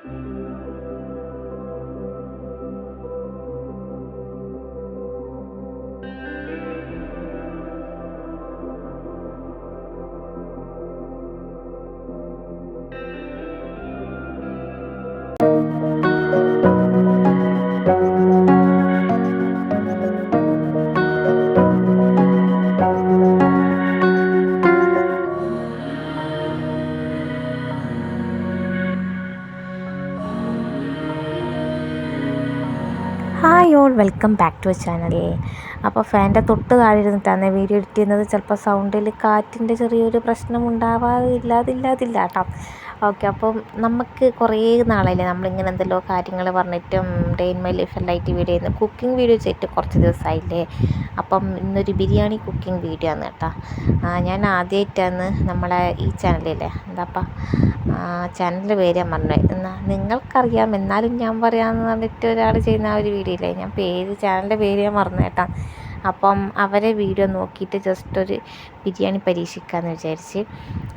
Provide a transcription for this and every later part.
Hi all, welcome back to channel. അപ്പോൾ ഫാൻ്റെ തൊട്ട് താഴെ ഇരുന്നിട്ടാണ് വീഡിയോ എഡിറ്റ് ചെയ്യുന്നത്. ചിലപ്പോൾ സൗണ്ടിൽ കാറ്റിൻ്റെ ചെറിയൊരു പ്രശ്നം ഉണ്ടാവാതില്ല കേട്ടോ. ഓക്കെ, അപ്പം നമുക്ക് കുറേ നാളായില്ലേ നമ്മളിങ്ങനെ എന്തെല്ലോ കാര്യങ്ങൾ പറഞ്ഞിട്ടും ഡേ ഇൻ മൈ ലൈഫ് എല്ലായിട്ട് വീഡിയോ ചെയ്യുന്നത്. കുക്കിംഗ് വീഡിയോ ചെയ്തിട്ട് കുറച്ച് ദിവസമായില്ലേ. അപ്പം ഇന്നൊരു ബിരിയാണി കുക്കിംഗ് വീഡിയോ ആണ് കേട്ടോ. ഞാൻ ആദ്യമായിട്ടാണ് നമ്മളെ ഈ ചാനലിലെ എന്താപ്പാ ചാനലിൻ്റെ പേര് ഞാൻ പറഞ്ഞു. എന്നാൽ നിങ്ങൾക്കറിയാം എന്നാലും ഞാൻ പറയാമെന്ന് പറഞ്ഞിട്ട് ഒരാൾ ചെയ്യുന്ന ആ ഒരു വീഡിയോ ഇല്ലേ, ഞാൻ ചാനലിൻ്റെ പേര് ഞാൻ മറന്നു കേട്ടോ. അപ്പം അവരെ വീഡിയോ നോക്കിയിട്ട് ജസ്റ്റ് ഒരു ബിരിയാണി പരീക്ഷിക്കാമെന്ന് വിചാരിച്ച്.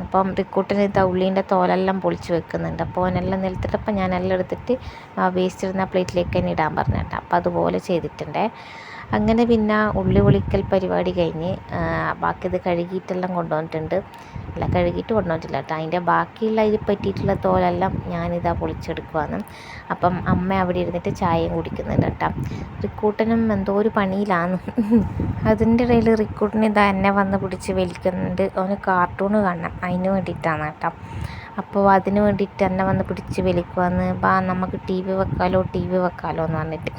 അപ്പം റിക്കൂട്ടിന് ഉള്ളീൻ്റെ തോലെല്ലാം പൊളിച്ച് വെക്കുന്നുണ്ട്. അപ്പോൾ അവനെല്ലാം നിലത്തിട്ടപ്പോൾ ഞാനെല്ലാം എടുത്തിട്ട് വേസ്റ്റ് ഇടുന്ന പ്ലേറ്റിലേക്ക് തന്നെ ഇടാൻ പറഞ്ഞു കേട്ടോ. അപ്പോൾ അതുപോലെ ചെയ്തിട്ടുണ്ടേ. അങ്ങനെ പിന്നെ ഉള്ളി പൊളിക്കൽ പരിപാടി കഴിഞ്ഞ് ബാക്കി ഇത് കഴുകിയിട്ടെല്ലാം കൊണ്ടുവന്നിട്ടുണ്ട്. അല്ല, കഴുകിയിട്ട് കൊണ്ടുവന്നിട്ടില്ല കേട്ടോ. അതിൻ്റെ ബാക്കിയുള്ള ഇതിൽ പറ്റിയിട്ടുള്ള തോലെല്ലാം ഞാനിതാ പൊളിച്ചെടുക്കുവാണ്. അപ്പം അമ്മ അവിടെ ഇരുന്നിട്ട് ചായയും കുടിക്കുന്നുണ്ട് കേട്ടോ. റിക്കൂട്ടനും എന്തോ ഒരു പണിയിലാണ്. അതിൻ്റെ ഇടയിൽ റിക്കൂട്ടന് ഇതാ എന്നെ വന്ന് പിടിച്ച് വലിക്കുന്നുണ്ട്. അവന് കാർട്ടൂൺ കാണണം, അതിന് വേണ്ടിയിട്ടാണ് കേട്ടോ. അപ്പോൾ അതിന് വേണ്ടിയിട്ട് എന്നെ വന്ന് പിടിച്ച് വലിക്കുവാന്ന്. നമുക്ക് ടി വി വെക്കാലോ എന്ന് പറഞ്ഞിട്ട്.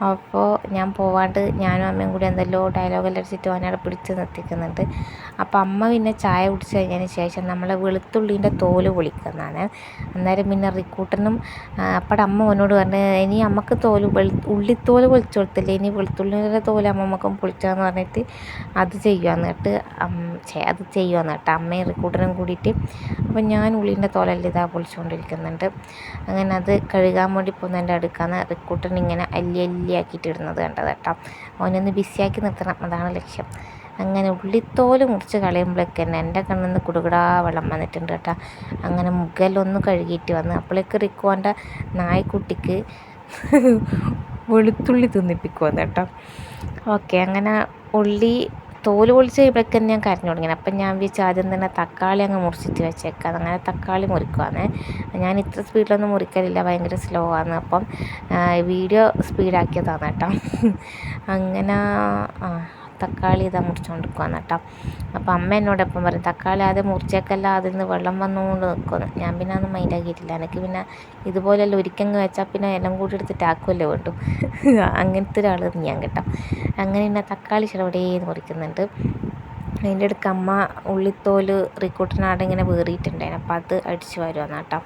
അപ്പോൾ ഞാൻ പോവാണ്ട് ഞാനും അമ്മയും കൂടി എന്തെല്ലോ ഡയലോഗെല്ലാം അടിച്ചിട്ട് അവനവിടെ പിടിച്ച് നിർത്തിക്കുന്നുണ്ട്. അപ്പോൾ അമ്മ പിന്നെ ചായ കുടിച്ച് കഴിഞ്ഞതിന് ശേഷം നമ്മളെ വെളുത്തുള്ളീൻ്റെ തോല് പൊളിക്കുന്നതാണ്. അന്നേരം പിന്നെ റിക്കൂട്ടനും അപ്പോൾ അമ്മ അവനോട് പറഞ്ഞ് ഇനി അമ്മക്ക് ഉള്ളിത്തോല് പൊളിച്ചു കൊടുത്തില്ലേ, ഇനി വെളുത്തുള്ളിൻ്റെ തോല് അമ്മമ്മക്കും പൊളിച്ചാന്ന് പറഞ്ഞിട്ട് അത് ചെയ്യുവാന്ന് കേട്ടോ അമ്മയും റിക്കൂട്ടനും കൂടിയിട്ട്. അപ്പം ഞാൻ ഉള്ളിൻ്റെ തോലെല്ലാം ഇതാ പൊളിച്ചുകൊണ്ടിരിക്കുന്നുണ്ട്. അങ്ങനെ അത് കഴുകാൻ വേണ്ടി പോകുന്നതിൻ്റെ അടുക്കാണ് റിക്കൂട്ടൻ ഇങ്ങനെ അല്ലിയാക്കിയിട്ട് ഇടുന്നത് കണ്ടത് കേട്ടോ. അവനൊന്ന് ബിസിയാക്കി നിർത്തണം, അതാണ് ലക്ഷ്യം. അങ്ങനെ ഉള്ളിത്തോല് മുറിച്ച് കളയുമ്പോഴേക്ക് തന്നെ എൻ്റെ കണ്ണിൽ നിന്ന് കുടുകുടാ വെള്ളം വന്നിട്ടുണ്ട് കേട്ടോ. അങ്ങനെ മുഖലൊന്ന് കഴുകിയിട്ട് വന്ന് അപ്പോഴേക്ക് റിക്കുവാൻ്റെ നായ്ക്കുട്ടിക്ക് വെളുത്തുള്ളി തിന്നിപ്പിക്കുവാന്ന് കേട്ടോ. ഓക്കെ, അങ്ങനെ തോല് പൊളിച്ച് കഴിയുമ്പോഴേക്ക് തന്നെ ഞാൻ കരഞ്ഞു തുടങ്ങി. അപ്പം ഞാൻ വിചാരിച്ചു ആദ്യം തന്നെ തക്കാളി അങ്ങ് മുറിച്ചിട്ട് വെച്ചേക്കാം. അങ്ങനെ തക്കാളി മുറിക്കുവാണ്. ഞാൻ ഇത്ര സ്പീഡിലൊന്നും മുറിക്കലില്ല, ഭയങ്കര സ്ലോ ആണ്. അപ്പം വീഡിയോ സ്പീഡാക്കിയതാണ് കേട്ടോ. അങ്ങനെ തക്കാളി ഇതാ മുറിച്ചുകൊണ്ടിരിക്കുവാണ് കേട്ടോ. അപ്പോൾ അമ്മ എന്നോടൊപ്പം പറയും തക്കാളി ആദ്യം മുറിച്ചേക്കല്ല, അതിൽ നിന്ന് വെള്ളം വന്നുകൊണ്ട് നിൽക്കുന്നു. ഞാൻ പിന്നെ അതൊന്നും മൈൻഡാക്കിയിട്ടില്ല. എനിക്ക് പിന്നെ ഇതുപോലെല്ലാം ഒരിക്കങ്ങ് വെച്ചാൽ പിന്നെ എല്ലാം കൂടി എടുത്തിട്ട് ആക്കുമല്ലോ വേണ്ടു. അങ്ങനത്തെ ഒരാൾ ഞാൻ കേട്ടോ. അങ്ങനെ പിന്നെ തക്കാളി ചിലവിടേന്ന് മുറിക്കുന്നുണ്ട്. അതിൻ്റെ അടുക്ക് അമ്മ ഉള്ളിത്തോല് റിക്കൂട്ടനാടെ ഇങ്ങനെ വേറിയിട്ടുണ്ടായിരുന്നു. അപ്പോൾ അത് അടിച്ചു വരുവാണ് കേട്ടോ.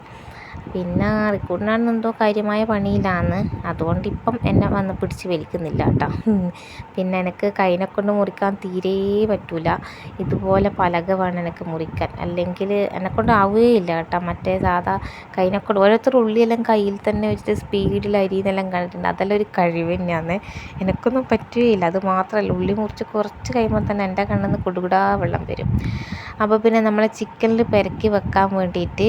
പിന്നെ റിക്കൂട്ടനാണെന്ന് എന്തോ കാര്യമായ പണിയിലാണ്, അതുകൊണ്ട് ഇപ്പം എന്നെ വന്ന് പിടിച്ച് വലിക്കുന്നില്ല കേട്ടോ. പിന്നെ എനിക്ക് കൈനെ കൊണ്ട് മുറിക്കാൻ തീരെ പറ്റൂല. ഇതുപോലെ പലക വേണം എനിക്ക് മുറിക്കാൻ, അല്ലെങ്കിൽ എന്നെക്കൊണ്ട് ആവുകയില്ല കേട്ടോ. മറ്റേ സാധാ കൈനെ കൊണ്ട് ഓരോരുത്തർ ഉള്ളിയെല്ലാം കയ്യിൽ തന്നെ വെച്ചിട്ട് സ്പീഡിൽ അരിയുന്നെല്ലാം കണ്ടിട്ടുണ്ട്. അതെല്ലാം ഒരു കഴിവ് തന്നെയാണ്. എനിക്കൊന്നും പറ്റുകയില്ല. അത് മാത്രമല്ല, ഉള്ളി മുറിച്ച് കുറച്ച് കഴിയുമ്പോൾ തന്നെ എൻ്റെ കണ്ണിൽ നിന്ന് കുടുകുടാ വെള്ളം വരും. അപ്പോൾ പിന്നെ നമ്മളെ ചിക്കനിൽ പെരക്കി വെക്കാൻ വേണ്ടിയിട്ട്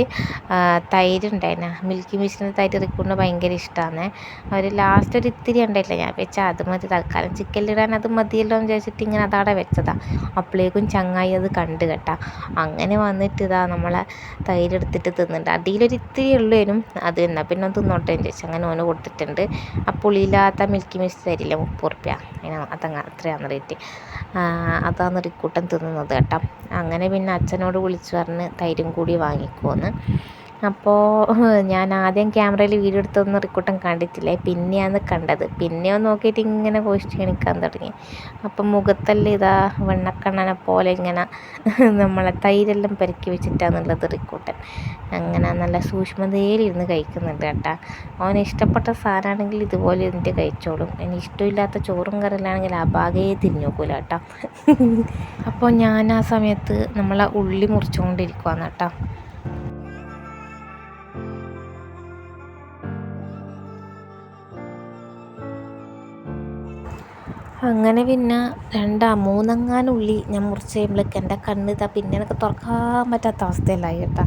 തൈര് ഉണ്ടായിരുന്നു. മിൽക്കി മിസ്റ്റിൻ്റെ തൈര് റിക്കൂറിന് ഭയങ്കര ഇഷ്ടമാണ്. അവർ ലാസ്റ്റ് ഒരു ഇത്തിരി ഉണ്ടായിട്ടില്ല, ഞാൻ വെച്ചാൽ അത് മതി തൽക്കാലം ചിക്കനിലിടാൻ അത് മതിയല്ലോ എന്ന് വിചാരിച്ചിട്ട് ഇങ്ങനെ അതവിടെ വെച്ചതാണ്. അപ്പോഴേക്കും ചങ്ങായി അത് കണ്ട് കേട്ടാ. അങ്ങനെ വന്നിട്ട് ഇതാ നമ്മളെ തൈര് എടുത്തിട്ട് തിന്നുന്നുണ്ട്. അടിയിലൊരു ഇത്തിരി ഉള്ളേനും അത് എന്നാൽ പിന്നെ ഒന്ന് തിന്നോട്ടെ എന്ന് ചോദിച്ചു അങ്ങനെ ഓന് കൊടുത്തിട്ടുണ്ട്. ആ പുളിയില്ലാത്ത മിൽക്കി മിസ്റ്റ് തരില്ല, 30 റുപ്യ, അതിന് അത്രയാണ് റേറ്റ്. അതാണ് റിക്കൂട്ടൻ തിന്നുന്നത് കേട്ടോ. അങ്ങനെ പിന്നെ അച്ഛനോട് വിളിച്ചു പറഞ്ഞ് തൈരും കൂടി വാങ്ങിക്കുമെന്ന്. അപ്പോൾ ഞാൻ ആദ്യം ക്യാമറയിൽ വീഡിയോ എടുത്തൊന്നും റിക്കൂട്ടൻ കണ്ടിട്ടില്ലേ, പിന്നെയാണ് കണ്ടത്. പിന്നെയോ നോക്കിയിട്ട് ഇങ്ങനെ പോസ്റ്റ് കാണിക്കാൻ തുടങ്ങി. അപ്പം മുഖത്തെല്ലാം ഇതാ വെണ്ണക്കണ്ണനെ പോലെ ഇങ്ങനെ നമ്മളെ തൈരെല്ലാം പെരക്കി വെച്ചിട്ടാണുള്ളത് റിക്കൂട്ടൻ. അങ്ങനെ നല്ല സൂക്ഷ്മതയിലിരുന്ന് കഴിക്കുന്നുണ്ട് കേട്ടോ. അവന് ഇഷ്ടപ്പെട്ട സാധനമാണെങ്കിൽ ഇതുപോലെ ഇരുന്നിട്ട് കഴിച്ചോളും. ഇനി ഇഷ്ടമില്ലാത്ത ചോറും കറിയിലാണെങ്കിൽ ആ ഭാഗേ തിരിഞ്ഞു നോക്കൂല കേട്ടോ. അപ്പോൾ ഞാൻ ആ സമയത്ത് നമ്മളെ ഉള്ളി മുറിച്ചുകൊണ്ടിരിക്കുവാണ് കേട്ടോ. അങ്ങനെ പിന്നെ 2-3 ഉള്ളി ഞാൻ മുറിച്ച് കഴിയുമ്പോഴേക്ക് എൻ്റെ കണ്ണ് പിന്നെ എനിക്ക് തുറക്കാൻ പറ്റാത്ത അവസ്ഥയിലായി കേട്ടോ.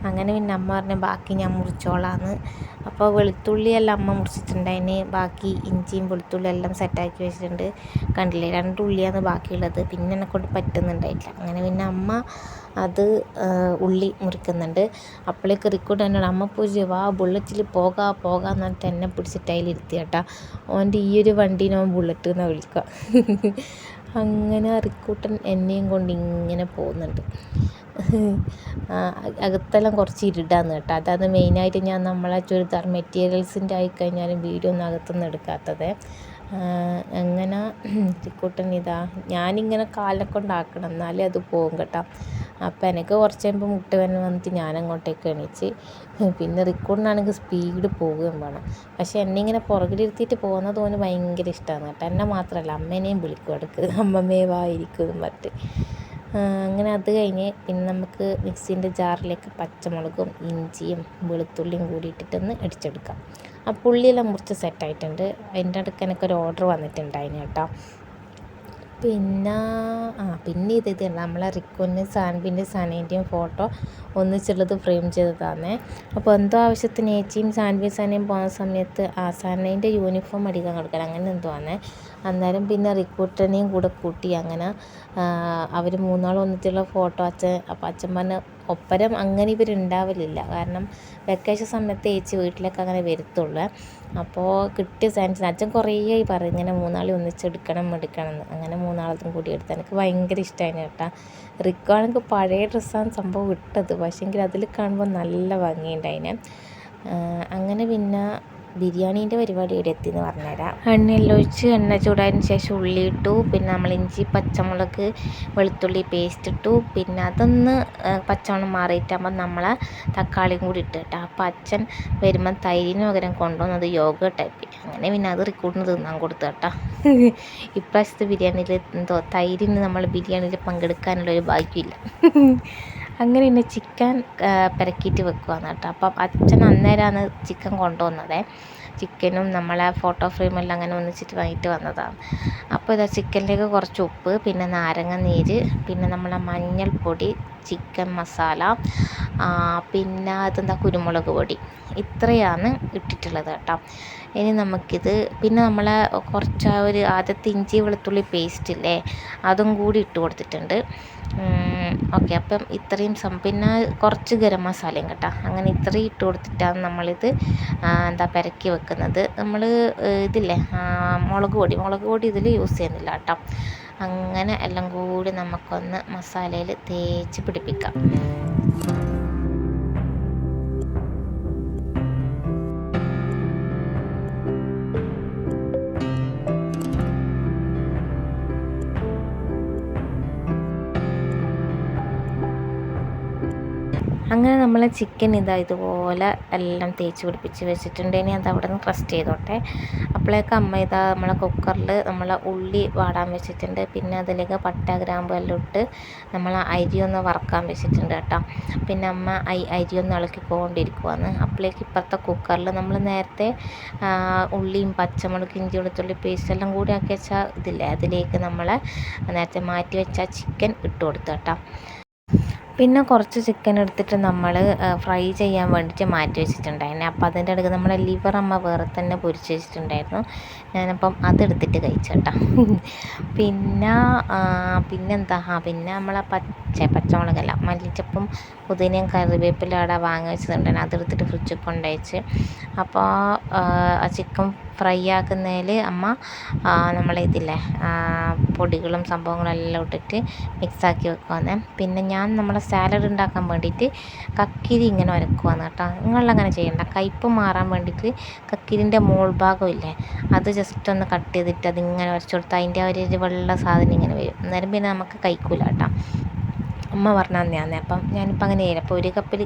അങ്ങനെ പിന്നെ അമ്മ പറഞ്ഞു ബാക്കി ഞാൻ മുറിച്ചോളാന്ന്. അപ്പോൾ വെളുത്തുള്ളിയെല്ലാം അമ്മ മുറിച്ചിട്ടുണ്ടായിന്, ബാക്കി ഇഞ്ചിയും വെളുത്തുള്ളി എല്ലാം സെറ്റാക്കി വെച്ചിട്ടുണ്ട്. കണ്ടില്ലേ, 2 ഉള്ളിയാണ് ബാക്കിയുള്ളത്, പിന്നെ എന്നെക്കൊണ്ട് പറ്റുന്നുണ്ടായിട്ടില്ല. അങ്ങനെ പിന്നെ അമ്മ അത് ഉള്ളി മുറിക്കുന്നുണ്ട്. അപ്പോഴേക്ക് റിക്കോർഡ് എന്നോട് അമ്മ പൂജ വാ ബുള്ളറ്റിൽ പോകാമെന്ന് പറഞ്ഞിട്ട് എന്നെ പിടിച്ചിട്ട് അതിലിരുത്തി കേട്ടാ. ഓൻ്റെ ഈ ഒരു വണ്ടീനെ അവൻ ബുള്ളറ്റ് എന്നാണ് വിളിക്കുക. അങ്ങനെ റിക്കൂട്ടൻ എന്നെയും കൊണ്ട് ഇങ്ങനെ പോകുന്നുണ്ട്. അകത്തെല്ലാം കുറച്ച് ഇരുടാന്ന് കേട്ടോ. അതാണ് മെയിനായിട്ട് ഞാൻ നമ്മളെ ചുരിദാർ മെറ്റീരിയൽസിൻ്റെ ആയിക്കഴിഞ്ഞാലും വീഡിയോ ഒന്നും അകത്തുനിന്ന് എടുക്കാത്തത്. അങ്ങനെ റിക്കൂട്ടൻ ഇതാ ഞാനിങ്ങനെ കാലിനെ കൊണ്ടാക്കണം എന്നാലേ അത് പോകും കേട്ടോ. അപ്പം എനിക്ക് കുറച്ച് കഴിയുമ്പോൾ മുട്ടുവേദന വന്നിട്ട് ഞാൻ അങ്ങോട്ടേക്ക് എണീച്ച്. പിന്നെ റിക്കൂട്ടനാണെങ്കിൽ സ്പീഡ് പോവുകയും വേണം. പക്ഷേ എന്നെ ഇങ്ങനെ പുറകിലിരുത്തിയിട്ട് പോകുന്നത് ഓന് ഭയങ്കര ഇഷ്ടമാണ് കേട്ടോ. എന്നെ മാത്രമല്ല അമ്മേനെയും വിളിക്കും ഇടയ്ക്ക്, അമ്മമ്മേ വായിരിക്കും മറ്റ്. അങ്ങനെ അത് കഴിഞ്ഞ് പിന്നെ നമുക്ക് മിക്സിൻ്റെ ജാറിലേക്ക് പച്ചമുളകും ഇഞ്ചിയും വെളുത്തുള്ളിയും കൂടി ഇട്ടിട്ടൊന്ന് അടിച്ചെടുക്കാം. ആ പുള്ളിയെല്ലാം മുറിച്ച് സെറ്റായിട്ടുണ്ട്. അതിൻ്റെ ഇടയ്ക്ക് എനിക്കൊരു ഓർഡർ വന്നിട്ടുണ്ടായിന് കേട്ടോ. പിന്നെ ഇത് നമ്മളെ റിക്കുവിൻ്റെ സാൻബിൻ്റെ സനേൻ്റെയും ഫോട്ടോ ഒന്നിച്ചുള്ളത് ഫ്രെയിം ചെയ്തതാണ്. അപ്പോൾ എന്തോ ആവശ്യത്തിന് ഏച്ചിയും സനയും പോകുന്ന സമയത്ത് സനേൻ്റെ യൂണിഫോം അടിക്കാൻ കൊടുക്കണം, അങ്ങനെ എന്തോ ആണ്. അന്നേരം പിന്നെ റിക്കൂട്ടനെയും കൂടെ കൂട്ടി അങ്ങനെ അവർ 3 ഒന്നിച്ചുള്ള ഫോട്ടോ അപ്പോൾ അച്ഛൻ പറഞ്ഞ ഒപ്പരം അങ്ങനെ ഇവരുണ്ടാവലില്ല, കാരണം വെക്കേഷൻ സമയത്ത് ഏച്ചി വീട്ടിലേക്ക് അങ്ങനെ വരുത്തുള്ളൂ. അപ്പോൾ കിട്ടിയ ചാൻസിന് അച്ഛൻ കുറേ പറയും ഇങ്ങനെ 3 ഒന്നിച്ചെടുക്കണം എന്ന്. അങ്ങനെ 3 കൂടി എടുത്ത് എനിക്ക് ഭയങ്കര ഇഷ്ടമായിരുന്നു കേട്ടോ. റിക്കാണെങ്കിൽ പഴയ ഡ്രസ്സാണ് സംഭവം ഇട്ടത്, പക്ഷേങ്കിൽ അതിൽ കാണുമ്പോൾ നല്ല ഭംഗിയുണ്ടായിന്. അങ്ങനെ പിന്നെ ബിരിയാണീൻ്റെ പരിപാടി ഇവിടെ എത്തിയെന്ന് പറഞ്ഞുതരാം. എണ്ണയെല്ലാം ഒഴിച്ച് എണ്ണ ചൂടായതിന് ശേഷം ഉള്ളി ഇട്ടു, പിന്നെ നമ്മൾ ഇഞ്ചി പച്ചമുളക് വെളുത്തുള്ളി പേസ്റ്റ് ഇട്ടു, പിന്നെ അതൊന്ന് പച്ചമണം മാറിയിട്ടാകുമ്പോൾ നമ്മളെ തക്കാളിയും കൂടി ഇട്ട് കേട്ടോ. അപ്പോൾ അച്ഛൻ വരുമ്പം തൈരിന് പകരം കൊണ്ടുവന്നത് യോഗ ടൈപ്പ്, അങ്ങനെ പിന്നെ അത് റിക്കൂട്ടിന് തിന്നാൻ കൊടുത്തു കേട്ടോ. ഇപ്രാവശ്യത്തെ ബിരിയാണിയിൽ എന്തോ തൈരിന് നമ്മൾ ബിരിയാണിയിൽ പങ്കെടുക്കാനുള്ളൊരു ഭാഗ്യമില്ല. അങ്ങനെ പിന്നെ ചിക്കൻ പെരക്കിയിട്ട് വെക്കുവാന്ന് കേട്ടോ. അപ്പം അച്ഛൻ അന്നേരമാണ് ചിക്കൻ കൊണ്ടുവന്നത്. ചിക്കനും നമ്മളെ ഫോട്ടോ ഫ്രെയിമെല്ലാം അങ്ങനെ ഒന്നിച്ചിട്ട് വാങ്ങിയിട്ട് വന്നതാണ്. അപ്പോൾ ഇതാ ചിക്കനിലേക്ക് കുറച്ച് ഉപ്പ്, പിന്നെ നാരങ്ങ നീര്, പിന്നെ നമ്മളെ മഞ്ഞൾപ്പൊടി, ചിക്കൻ മസാല, പിന്നെ അതെന്താ കുരുമുളക് പൊടി, ഇത്രയാണ് ഇട്ടിട്ടുള്ളത് കേട്ടോ. ഇനി നമുക്കിത് പിന്നെ നമ്മളെ കുറച്ച് ഒരു ആദ്യത്തെ ഇഞ്ചി വെളുത്തുള്ളി പേസ്റ്റ് ഇല്ലേ അതും കൂടി ഇട്ട് കൊടുത്തിട്ടുണ്ട്. ഓക്കെ, അപ്പം ഇത്രയും പിന്നെ കുറച്ച് ഗരം മസാലയും കേട്ടോ. അങ്ങനെ ഇത്രയും ഇട്ട് കൊടുത്തിട്ടാണ് നമ്മളിത് പെരക്കി വെക്കുന്നത്. നമ്മൾ ഇതില്ലേ മുളക് പൊടി ഇതിൽ യൂസ് ചെയ്യുന്നില്ല കേട്ടോ. അങ്ങനെ എല്ലാം കൂടി നമുക്കൊന്ന് മസാലയിൽ തേച്ച് പിടിപ്പിക്കാം. അങ്ങനെ നമ്മളെ ചിക്കൻ ഇതുപോലെ എല്ലാം തേച്ച് പിടിപ്പിച്ച് വെച്ചിട്ടുണ്ട്. ഇനി അത് അവിടെ നിന്ന് റെസ്റ്റ് ചെയ്തോട്ടെ. അപ്പോഴേക്ക് അമ്മ നമ്മളെ കുക്കറിൽ നമ്മളെ ഉള്ളി വാടാൻ വെച്ചിട്ടുണ്ട്. പിന്നെ അതിലേക്ക് പട്ട ഗ്രാമ്പ് എല്ലാം ഇട്ട് നമ്മൾ അരി ഒന്ന് വറക്കാൻ വെച്ചിട്ടുണ്ട് കേട്ടോ. പിന്നെ അമ്മ അരി ഒന്ന് ഇളക്കിക്കൊണ്ടിരിക്കുവാണ്. അപ്പോഴേക്ക് ഇപ്പുറത്തെ കുക്കറിൽ നമ്മൾ നേരത്തെ ഉള്ളിയും പച്ചമുളക് ഇഞ്ചി വെളുത്തുള്ളി പേസ്റ്റ് എല്ലാം കൂടി ആക്കി വെച്ചാൽ ഇതില്ലേ അതിലേക്ക് നമ്മൾ നേരത്തെ മാറ്റി വെച്ച ചിക്കൻ ഇട്ട് കൊടുത്തു കേട്ടോ. പിന്നെ കുറച്ച് ചിക്കൻ എടുത്തിട്ട് നമ്മൾ ഫ്രൈ ചെയ്യാൻ വേണ്ടിയിട്ട് മാറ്റി വെച്ചിട്ടുണ്ടായിരുന്നു. അപ്പോൾ അതിൻ്റെ ഇടയ്ക്ക് നമ്മുടെ ലിവർ അമ്മ വേറെ തന്നെ പൊരിച്ച് വെച്ചിട്ടുണ്ടായിരുന്നു. ഞാനപ്പം അതെടുത്തിട്ട് കഴിച്ചു കേട്ടോ. പിന്നെന്താ പിന്നെ നമ്മളെ പച്ചമുളകല്ല മല്ലിച്ചപ്പും പുതിനയും കറിവേപ്പില അവിടെ വാങ്ങി വെച്ചിട്ടുണ്ടായിരുന്നു. അതെടുത്തിട്ട് ഫ്രിഡ്ജിൽ കൊണ്ടുവച്ച്. അപ്പോൾ ആ ചിക്കൻ ഫ്രൈ ആക്കുന്നതിൽ അമ്മ നമ്മളിതില്ലേ പൊടികളും സംഭവങ്ങളും എല്ലാം ഇട്ടിട്ട് മിക്സാക്കി വെക്കുവാന്ന്. പിന്നെ ഞാൻ നമ്മളെ സാലഡ് ഉണ്ടാക്കാൻ വേണ്ടിയിട്ട് കക്കിരി ഇങ്ങനെ ഉരക്കുവാന്ന് കേട്ടോ. നിങ്ങളങ്ങനെ ചെയ്യണ്ട. കയ്പ്പ് മാറാൻ വേണ്ടിയിട്ട് കക്കിരിൻ്റെ മോൾ ഭാഗം ഇല്ലേ അത് ജസ്റ്റ് ഒന്ന് കട്ട് ചെയ്തിട്ട് അതിങ്ങനെ ഉരച്ചു കൊടുത്താൽ അതിൻ്റെ ഒരു വെള്ള സാധനം ഇങ്ങനെ വരും. അന്നേരം പിന്നെ നമുക്ക് കഴിക്കൂല കേട്ടോ. അമ്മ പറഞ്ഞാൽ തന്നെയാണ്. അപ്പം ഞാനിപ്പോൾ അങ്ങനെ ചെയ്യില്ല. അപ്പോൾ ഒരു കപ്പിരി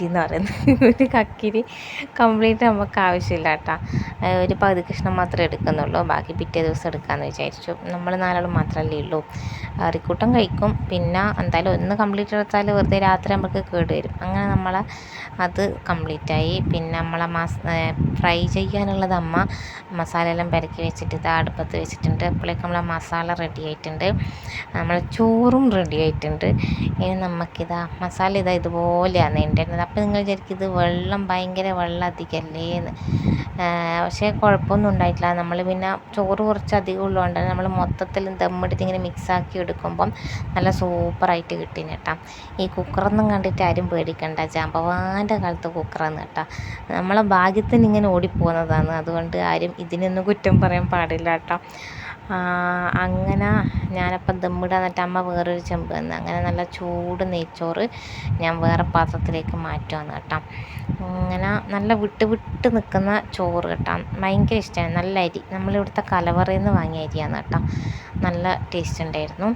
എന്ന് പറയുന്നത് ഒരു കക്കിരി കംപ്ലീറ്റ് നമുക്ക് ആവശ്യമില്ല കേട്ടോ. ഒരു പകുതി കഷ്ണം മാത്രമേ എടുക്കുന്നുള്ളൂ, ബാക്കി പിറ്റേ ദിവസം എടുക്കാമെന്ന് വിചാരിച്ചു. നമ്മൾ 4 മാത്രമല്ലേ ഉള്ളൂ. റിക്കൂട്ടം കഴിക്കും. പിന്നെ എന്തായാലും ഒന്ന് കംപ്ലീറ്റ് എടുത്താൽ വെറുതെ രാത്രി നമുക്ക് കേടുവരും. അങ്ങനെ നമ്മൾ അത് കംപ്ലീറ്റായി. പിന്നെ നമ്മളെ ഫ്രൈ ചെയ്യാനുള്ളത് അമ്മ മസാലയെല്ലാം പെരക്കി വെച്ചിട്ട് ഇത് അടുപ്പത്ത് വെച്ചിട്ടുണ്ട്. അപ്പോഴേക്കും നമ്മളെ മസാല റെഡി ആയിട്ടുണ്ട്. നമ്മളെ ചോറും റെഡി ആയിട്ടുണ്ട്. ഇനി നമുക്കിതാ മസാല ഇതുപോലെയാണ് ഉണ്ടായിരുന്നത്. അപ്പോൾ നിങ്ങൾ വിചാരിക്കും ഇത് ഭയങ്കര വെള്ളം അധികമല്ലേന്ന്. പക്ഷേ കുഴപ്പമൊന്നും ഉണ്ടായിട്ടില്ല. നമ്മൾ പിന്നെ ചോറ് കുറച്ച് അധികം ഉള്ളതുകൊണ്ട് നമ്മൾ മൊത്തത്തിൽ ദമ്മിട്ടിട്ട് ഇങ്ങനെ മിക്സാക്കി എടുക്കുമ്പം നല്ല സൂപ്പറായിട്ട് കിട്ടീന് കേട്ടോ. ഈ കുക്കറൊന്നും കണ്ടിട്ട് ആരും പേടിക്കണ്ട, ജാമ്പവാൻ്റെ കാലത്ത് കുക്കറാന്ന് കേട്ടോ. നമ്മളെ ഭാഗ്യത്തിന് ഇങ്ങനെ ഓടിപ്പോകുന്നതാണ്, അതുകൊണ്ട് ആരും ഇതിനൊന്നും കുറ്റം പറയാൻ പാടില്ല കേട്ടോ. അങ്ങനെ ഞാനപ്പം ദമ്മിടാൻ എന്നിട്ട് അമ്മ വേറൊരു ചെമ്പ് തന്നു. അങ്ങനെ നല്ല ചൂട് നെയ്ച്ചോറ് ഞാൻ വേറെ പാത്രത്തിലേക്ക് മാറ്റുകയാണ് കേട്ടോ. അങ്ങനെ നല്ല വിട്ട് വിട്ട് നിൽക്കുന്ന ചോറ് കേട്ടോ, ഭയങ്കര ഇഷ്ടമാണ്. നല്ല അരി, നമ്മളിവിടുത്തെ കലവറയിൽ നിന്ന് വാങ്ങിയ അരിയാണ് കേട്ടോ. നല്ല ടേസ്റ്റ് ഉണ്ടായിരുന്നു.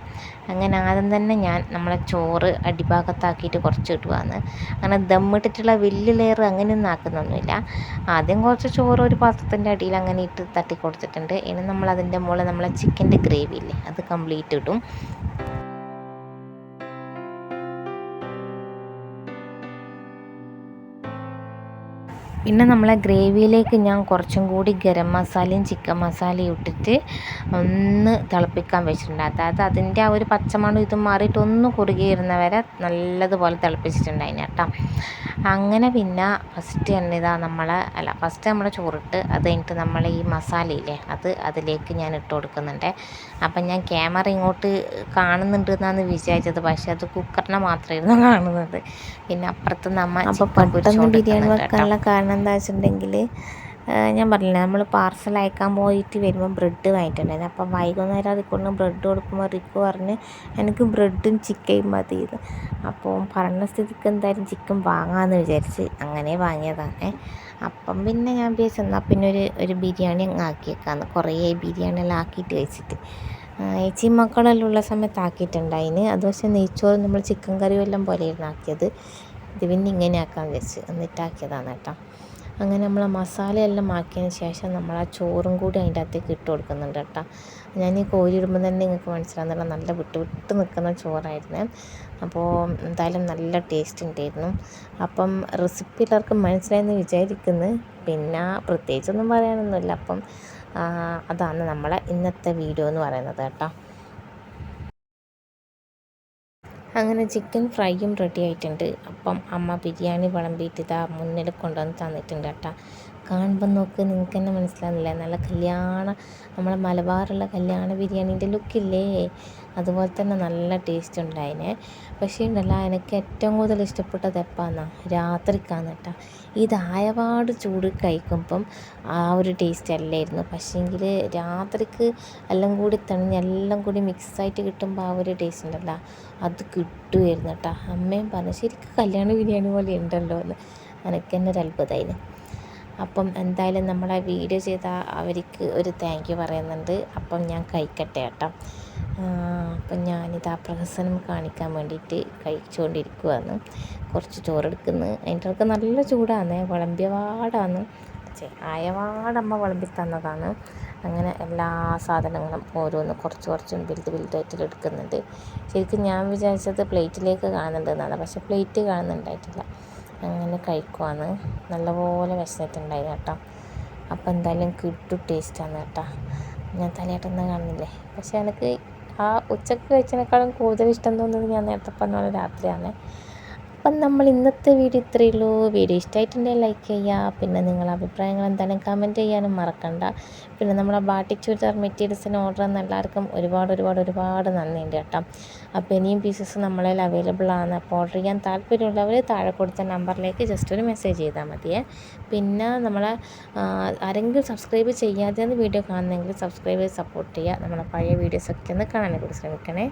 അങ്ങനെ ആദ്യം തന്നെ ഞാൻ നമ്മളെ ചോറ് അടിഭാഗത്താക്കിയിട്ട് കുറച്ച് ഇടുകയാണ്. അങ്ങനെ ദമ്മിട്ടിട്ടുള്ള വലിയ ലെയർ അങ്ങനെയൊന്നും ആക്കുന്നൊന്നുമില്ല. ആദ്യം കുറച്ച് ചോറ് ഒരു പാത്രത്തിൻ്റെ അടിയിൽ അങ്ങനെ ഇട്ട് തട്ടി കൊടുത്തിട്ടുണ്ട്. ഇനി നമ്മൾ അതിൻ്റെ മുകളിൽ നമ്മളെ ചിക്കൻ്റെ ഗ്രേവി ഇല്ലേ, അത് കംപ്ലീറ്റ് ഇടും. പിന്നെ നമ്മളെ ഗ്രേവിയിലേക്ക് ഞാൻ കുറച്ചും കൂടി ഗരം മസാലയും ചിക്കൻ മസാലയും ഇട്ടിട്ട് ഒന്ന് തിളപ്പിക്കാൻ വെച്ചിട്ടുണ്ട്. അതായത് അതിൻ്റെ ആ ഒരു പച്ചമണം ഇതും മാറിയിട്ട് ഒന്ന് കുറുകിയിരുന്നവരെ നല്ലതുപോലെ തിളപ്പിച്ചിട്ടുണ്ടായിന് കേട്ടോ. അങ്ങനെ പിന്നെ ഫസ്റ്റ് നമ്മളെ ചോറിട്ട് അത് കഴിഞ്ഞിട്ട് നമ്മൾ ഈ മസാലയില്ലേ അത് അതിലേക്ക് ഞാൻ ഇട്ട് കൊടുക്കുന്നുണ്ട്. അപ്പം ഞാൻ ക്യാമറ ഇങ്ങോട്ട് കാണുന്നുണ്ട് എന്നാണ് വിചാരിച്ചത്, പക്ഷേ അത് കുക്കറിനെ മാത്രമായിരുന്നു കാണുന്നത്. പിന്നെ അപ്പുറത്ത് നമ്മൾ ചിക്കൻ പൊരിച്ചുകൊണ്ട് ബിരിയാണി വെക്കാനുള്ള കാരണം എന്താ വെച്ചിട്ടുണ്ടെങ്കിൽ, ഞാൻ പറഞ്ഞില്ലേ നമ്മൾ പാർസൽ അയക്കാൻ പോയിട്ട് വരുമ്പോൾ ബ്രെഡ് വാങ്ങിയിട്ടുണ്ടായിരുന്നു. അപ്പം വൈകുന്നേരം അതിൽ കൊണ്ട് ബ്രെഡ് കൊടുക്കുമ്പോൾ റിക്കു പറഞ്ഞ് എനിക്ക് ബ്രെഡും ചിക്കനും മതിയെന്ന്. അപ്പോൾ പറഞ്ഞ സ്ഥിതിക്ക് എന്തായാലും ചിക്കൻ വാങ്ങാമെന്ന് വിചാരിച്ച് അങ്ങനെ വാങ്ങിയതാണ്. അപ്പം പിന്നെ ഞാൻ വിചാരിച്ചു എന്നാൽ പിന്നെ ഒരു ബിരിയാണി അങ്ങ് ആക്കിയേക്കാന്ന്. കുറേ ബിരിയാണിയെല്ലാം ആക്കിയിട്ട് വെച്ചിട്ട് ഏച്ചിയും മക്കളെല്ലാം ഉള്ള സമയത്ത് ആക്കിയിട്ടുണ്ടായിന്. അത് പക്ഷേ നെയ്ച്ചോറും നമ്മൾ ചിക്കൻ കറിയും എല്ലാം പോലെയായിരുന്നു ആക്കിയത്. ഇത് പിന്നെ ഇങ്ങനെ ആക്കാമെന്ന് വിചാരിച്ച് എന്നിട്ടാക്കിയതാണ് കേട്ടോ. അങ്ങനെ നമ്മൾ മസാലയെല്ലാം ആക്കിയതിന് ശേഷം നമ്മൾ ആ ചോറും കൂടി അതിൻ്റെ അകത്തേക്ക് ഇട്ട് കൊടുക്കുന്നുണ്ട് കേട്ടോ. ഞാൻ ഈ കോരി ഇടുമ്പോൾ തന്നെ നിങ്ങൾക്ക് മനസ്സിലാകുന്നില്ല, നല്ല വിട്ട് വിട്ട് നിൽക്കുന്ന ചോറായിരുന്നു. അപ്പോൾ എന്തായാലും നല്ല ടേസ്റ്റ് ഉണ്ടായിരുന്നു. അപ്പം റെസിപ്പി എല്ലാവർക്കും മനസ്സിലായെന്ന് വിചാരിക്കുന്നു. പിന്നെ പ്രത്യേകിച്ചൊന്നും പറയാനൊന്നുമില്ല. അപ്പം അതാണ് നമ്മളെ ഇന്നത്തെ വീഡിയോ എന്ന് പറയുന്നത് കേട്ടോ. അങ്ങനെ ചിക്കൻ ഫ്രൈയും റെഡി ആയിട്ടുണ്ട്. അപ്പം അമ്മ ബിരിയാണി വിളമ്പിയിട്ട് ഇതാ മുന്നിൽ കൊണ്ടുവന്ന് തന്നിട്ടുണ്ട് കേട്ടോ. കാണുമ്പം നോക്ക്, നിങ്ങൾക്ക് തന്നെ മനസ്സിലാകുന്നില്ലേ, നല്ല നമ്മളെ മലബാറുള്ള കല്യാണ ബിരിയാണീൻ്റെ ലുക്കില്ലേ, അതുപോലെ തന്നെ നല്ല ടേസ്റ്റ് ഉണ്ടായിനെ. പക്ഷേ ഉണ്ടല്ല, എനിക്ക് ഏറ്റവും കൂടുതൽ ഇഷ്ടപ്പെട്ടത് എപ്പാന്നാ, രാത്രിക്കാന്ന് കേട്ടോ. ഇതായപാട് ചൂട് കഴിക്കുമ്പം ആ ഒരു ടേസ്റ്റ് അല്ലായിരുന്നു. പക്ഷേങ്കിൽ രാത്രിക്ക് എല്ലാം കൂടി എല്ലാം കൂടി മിക്സായിട്ട് കിട്ടുമ്പോൾ ആ ഒരു ടേസ്റ്റ് ഉണ്ടല്ലോ, അത് കിട്ടുമായിരുന്നു കേട്ടോ. അമ്മയും പറഞ്ഞു ശരിക്കും കല്യാണ ബിരിയാണി പോലെ ഉണ്ടല്ലോ എന്ന്. എനിക്ക് തന്നെ ഒരു അത്ഭുതമായിരുന്നു. അപ്പം എന്തായാലും നമ്മളെ വീഡിയോ ചെയ്ത അവർക്ക് ഒരു താങ്ക് യു പറയുന്നുണ്ട്. അപ്പം ഞാൻ കഴിക്കട്ടെ കേട്ടോ. അപ്പം ഞാനിതാ പ്രഹസനം കാണിക്കാൻ വേണ്ടിയിട്ട് കഴിച്ചുകൊണ്ടിരിക്കുകയാണ്. കുറച്ച് ചോറെടുക്കുന്നു. അതിൻ്റെ ഒക്കെ നല്ല ചൂടാണ്, വിളമ്പിയപാടാണ്, ആയപാടമ്മ വിളമ്പി തന്നതാണ്. അങ്ങനെ എല്ലാ സാധനങ്ങളും ഓരോന്ന് കുറച്ചും വലുതായിട്ട് എടുക്കുന്നുണ്ട്. ശരിക്കും ഞാൻ വിചാരിച്ചത് പ്ലേറ്റിലേക്ക് കാണുന്നുണ്ടെന്നാണ്, പക്ഷേ പ്ലേറ്റ് കാണുന്നുണ്ടായിട്ടില്ല. അങ്ങനെ കഴിക്കുവാണ്. നല്ലപോലെ വിശന്നിട്ടുണ്ടായിരുന്നു കേട്ടോ. അപ്പോൾ എന്തായാലും കിട്ടു ടേസ്റ്റാണ് കേട്ടോ. ഞാൻ തലയാട്ടൊന്നും കാണുന്നില്ലേ, പക്ഷേ എനിക്ക് ആ ഉച്ചക്ക് കഴിച്ചതിനേക്കാളും കൂടുതൽ ഇഷ്ടം തോന്നുന്നത് ഞാൻ നേരത്തെ പറഞ്ഞ പോലെ രാത്രിയാണ്. അപ്പം നമ്മൾ ഇന്നത്തെ വീഡിയോ ഇത്രയേ ഉള്ളൂ. വീഡിയോ ഇഷ്ടമായിട്ടുണ്ടെങ്കിൽ ലൈക്ക് ചെയ്യുക. പിന്നെ നിങ്ങളുടെ അഭിപ്രായങ്ങൾ എന്തായാലും കമൻറ്റ് ചെയ്യാനും മറക്കണ്ട. പിന്നെ നമ്മളെ ബാട്ടി ചുരിദാർ മെറ്റീരിയൽസിന് ഓർഡർ തന്ന എല്ലാവർക്കും ഒരുപാട് നന്ദിയുണ്ട് കേട്ടോ. അപ്പോൾ ഇനിയും പീസസ് നമ്മളതിൽ അവൈലബിൾ ആണ്. അപ്പോൾ ഓർഡർ ചെയ്യാൻ താല്പര്യമുള്ളവർ താഴെ കൊടുത്ത നമ്പറിലേക്ക് ജസ്റ്റ് ഒരു മെസ്സേജ് ചെയ്താൽ മതിയേ. പിന്നെ നമ്മളെ ആരെങ്കിലും സബ്സ്ക്രൈബ് ചെയ്യാതെയാണ് വീഡിയോ കാണുന്നതെങ്കിൽ സബ്സ്ക്രൈബ് ചെയ്ത് സപ്പോർട്ട് ചെയ്യുക. നമ്മളെ പഴയ വീഡിയോസൊക്കെ ഒന്ന് കാണാൻ കൂടി ശ്രമിക്കണേ.